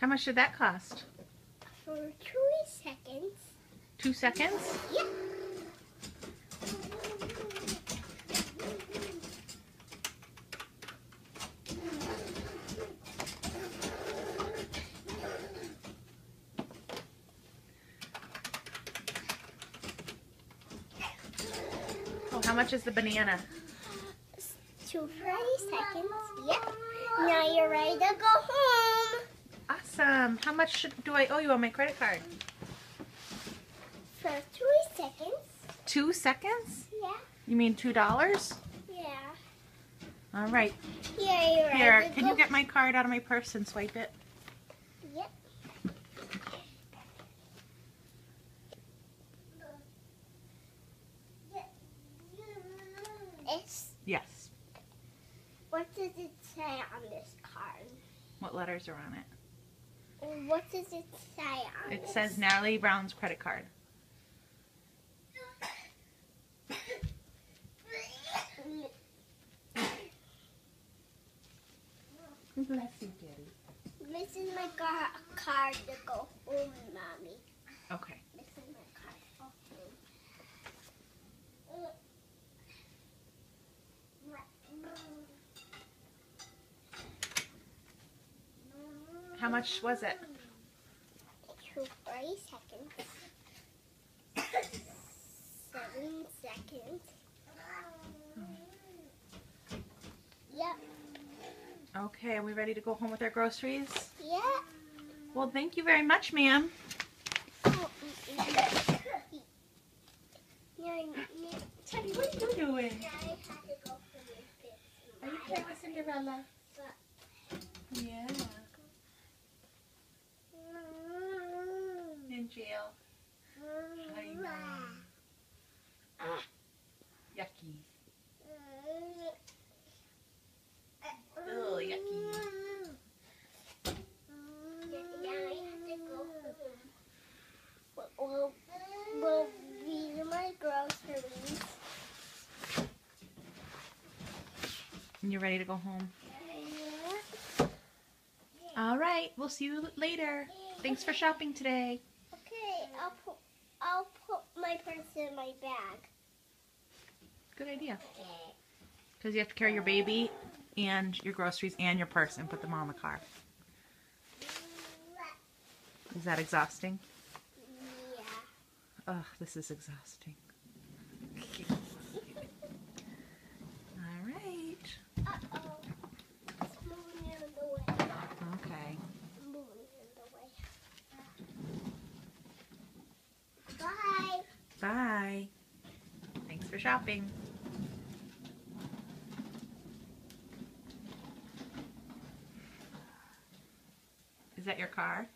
How much did that cost? For 2 seconds. 2 seconds? Yep. Oh, how much is the banana? 2 seconds. Yep. Now you're ready to go home. Awesome. How much do I owe you on my credit card? For 2 seconds. 2 seconds? Yeah. You mean $2? Yeah. All right. Yeah, you're ready Here, to can go. you get my card out of my purse and swipe it? Yep. Yes. What does it say on this card? What letters are on it? What does it say on It this? says Natalie Brown's credit card. Bless you, Daddy. This is my card to go home, Mommy. Okay. This is my card to go home. How much was it? 2 seconds. 7 seconds. Yep. Okay, are we ready to go home with our groceries? Yeah. Well, thank you very much, ma'am. Teddy, what are you doing? Are you playing with Cinderella? Yeah. In jail. I know. Yucky. Oh, yucky. Well, these are my groceries. And you're ready to go home? All right, we'll see you later. Thanks for shopping today. Okay, I'll put my purse in my bag. Good idea. Because you have to carry your baby and your groceries and your purse and put them all in the car. Is that exhausting? Yeah. Ugh, this is exhausting. All right. Uh-oh. It's moving in the way. Okay. Moving in the way. Bye. Bye. Thanks for shopping. Is that your car?